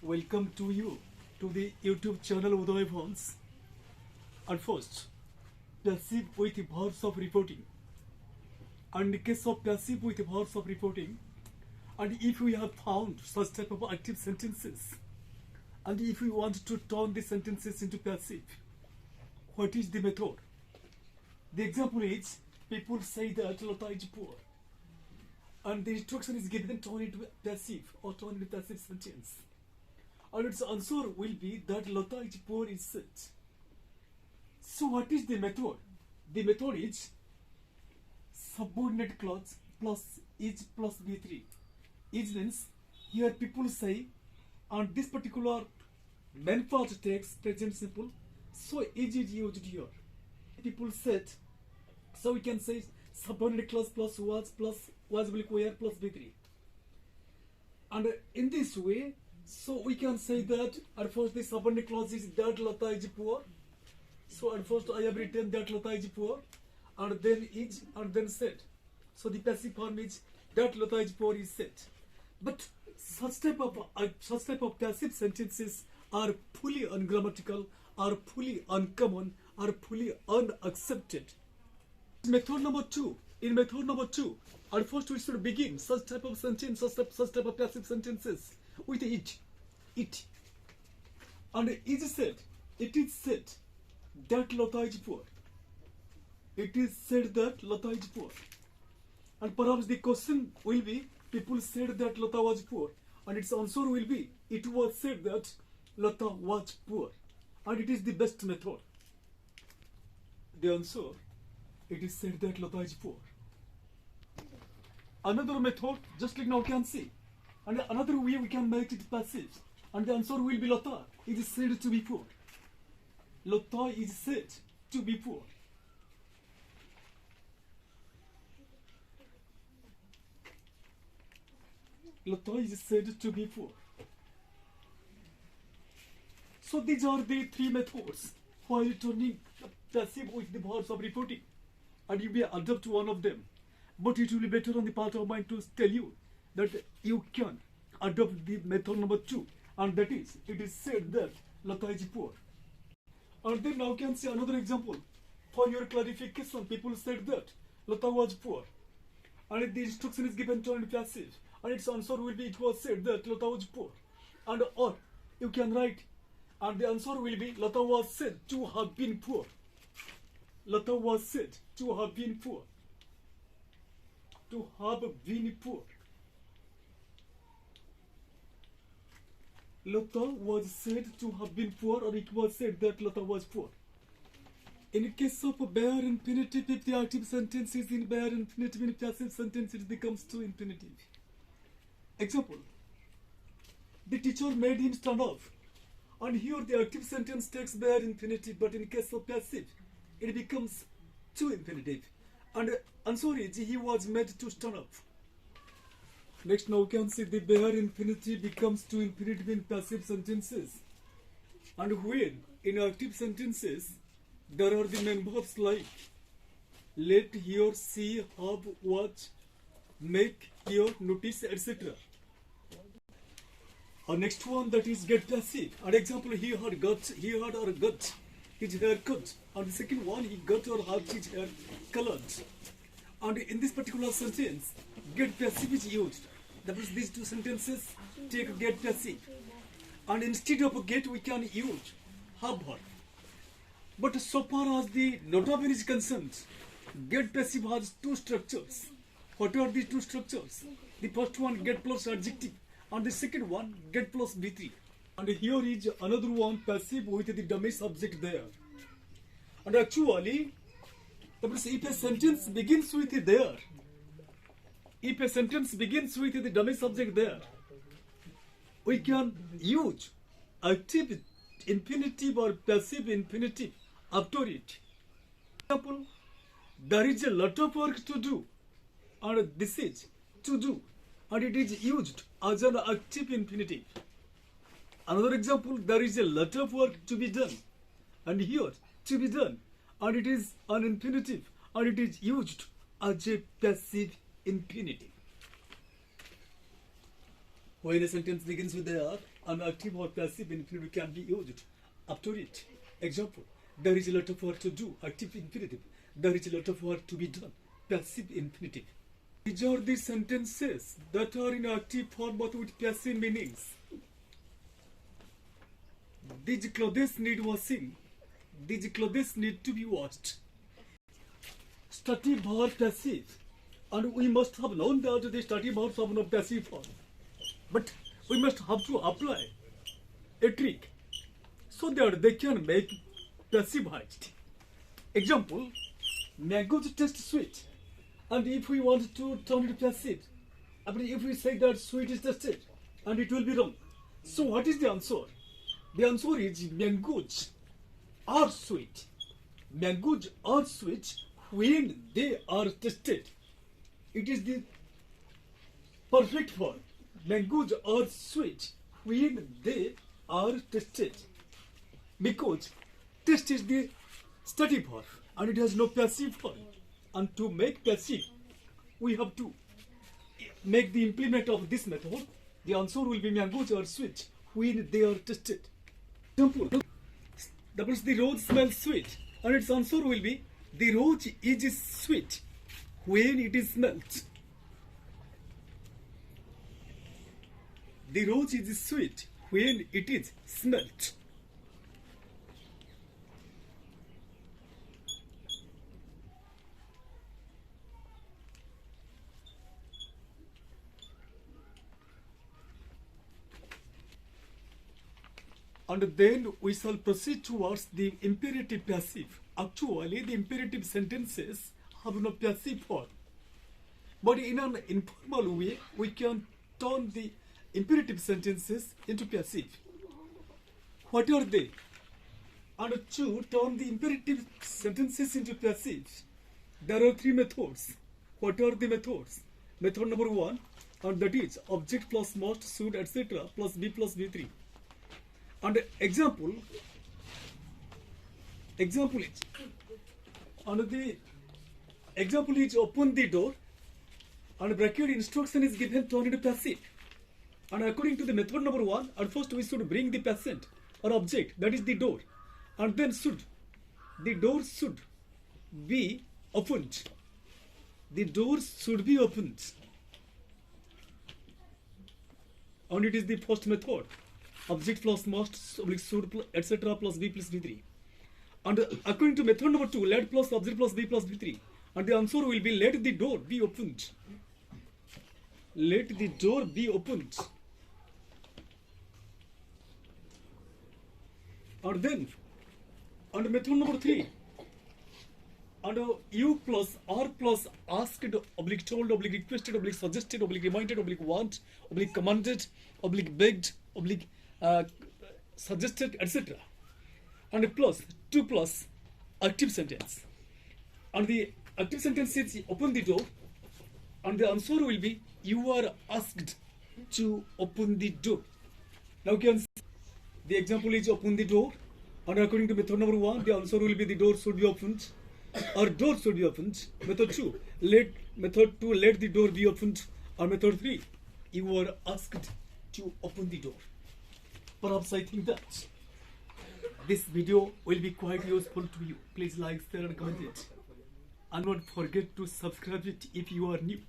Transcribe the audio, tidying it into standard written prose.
welcome to you to the YouTube channel udaya-bhanja. And first, passive with verbs of reporting. And in case of passive with verbs of reporting, and if we have found such type of active sentences, and if we want to turn the sentences into passive, what is the method? The example is, people say that Lata is poor, and the instruction is given turn into passive or turn into passive sentence. And its answer will be that Lata is poor is said. So what is the method? The method is subordinate clause plus is plus B3. Is means here people say, and this particular main part takes present simple, so is used here. People said, so we can say subordinate clause plus was will require plus B3. And in this way, so we can say that at first the subordinate clause is that Lata is poor. So at first I have written that Lata is poor, and then is, and then said. So the passive form is that Lata is poor is said. But such type of passive sentences are fully ungrammatical, are fully uncommon, are fully unaccepted. Method number 2. In method number 2, at first we should begin such type of sentence, such type of passive sentences with it. And it is said that Lata is poor. It is said that Lata is poor. And perhaps the question will be, people said that Lata was poor, and its answer will be, it was said that Lata was poor, and it is the best method. The answer, it is said that Lata is poor. Another method, just like now we can see, and another way we can make it passive, and the answer will be Lata is said to be poor. Lata is said to be poor. Lata is said to be poor. So these are the three methods for returning passive with the verbs of reporting, and you may adopt one of them. But it will be better on the part of mine to tell you that you can adopt the method number 2, and that is, it is said that Lata is poor. And then now you can see another example. For your clarification, people said that Lata was poor, and the instruction is given to passive, and its answer will be, it was said that Lata was poor. And or you can write, and the answer will be, Lata was said to have been poor. Lata was said to have been poor. To have been poor. Lata was said to have been poor, or it was said that Lata was poor. In case of bare infinitive, if the active sentence is in bare infinitive, in passive sentence it becomes to infinitive. Example, the teacher made him stand up, and here the active sentence takes bare infinitive, but in case of passive it becomes to infinitive, and answer is, he was made to stand up. Next, now you can see the bare infinitive becomes to infinitive in passive sentences, and when in active sentences there are the main verbs like let, hear, see, have, watch, make, hear, notice, etc. Our next one, that is get passive. An example, he had or got his hair cut, and the second one, he got or had his hair colored. And in this particular sentence, get passive is used. That is, these two sentences take get passive, and instead of get we can use have verb. But so far as the notably is concerned, get passive has two structures. What are these two structures? The first one, get plus adjective, and the second one, get plus B3. And here is another one, passive with the dummy subject there. And actually, if a sentence begins with there, if a sentence begins with the dummy subject there, we can use active infinitive or passive infinitive after it. For example, there is a lot of work to do, and this is to do, and it is used as an active infinitive. Another example, there is a lot of work to be done, and here to be done, and it is an infinitive, and it is used as a passive infinitive. When a sentence begins with the an active or passive infinitive can be used after it. Example, there is a lot of work to do, active infinitive. There is a lot of work to be done, passive infinitive. These are the sentences that are in active form but with passive meanings. These clothes need washing. These clothes need to be washed. Stative verb passive. And we must have known that the stative verbs have no passive form. But we must have to apply a trick so that they can make passivized. Example, mangoes taste sweet. And if we want to turn it passive, if we say that sweet is tasted, and it will be wrong. So what is the answer? The answer is mangoes are sweet. Mangoes are sweet when they are tasted. It is the perfect form. Mangoes are sweet when they are tasted. Because taste is the stative verb and it has no passive form. And to make passive, we have to make the implement of this method. The answer will be mangoes are sweet when they are tasted. Example, that means the rose smells sweet, and its answer will be the rose is sweet when it is smelt. The rose is sweet when it is smelt. And then we shall proceed towards the imperative passive. Actually, the imperative sentences have no passive form. But in an informal way, we can turn the imperative sentences into passive. What are they? And to turn the imperative sentences into passive, there are three methods. What are the methods? Method number 1, and that is object plus must, should, etc. plus B3. And example is, and the example is open the door, and bracket instruction is given turn into passive. And according to the method number 1, at first we should bring the patient or object, that is the door, and then the door should be opened. The door should be opened. And it is the first method. Object plus must, should, etc. plus B3. And according to method number 2, let plus object plus B3. And the answer will be let the door be opened. Let the door be opened. And then, and method number 3, and you plus R plus asked, oblique told, oblique requested, oblique suggested, oblique reminded, oblique want, oblique commanded, oblique begged, oblique suggested, etc. And plus 2 plus active sentence. And the active sentence is open the door, and the answer will be you are asked to open the door. Now you can see the example is open the door, and according to method number 1, the answer will be the door should be opened, or door should be opened. Method 2, let the door be opened, or method 3, you are asked to open the door. Perhaps I think that this video will be quite useful to you. Please like, share and comment it. And don't forget to subscribe it if you are new.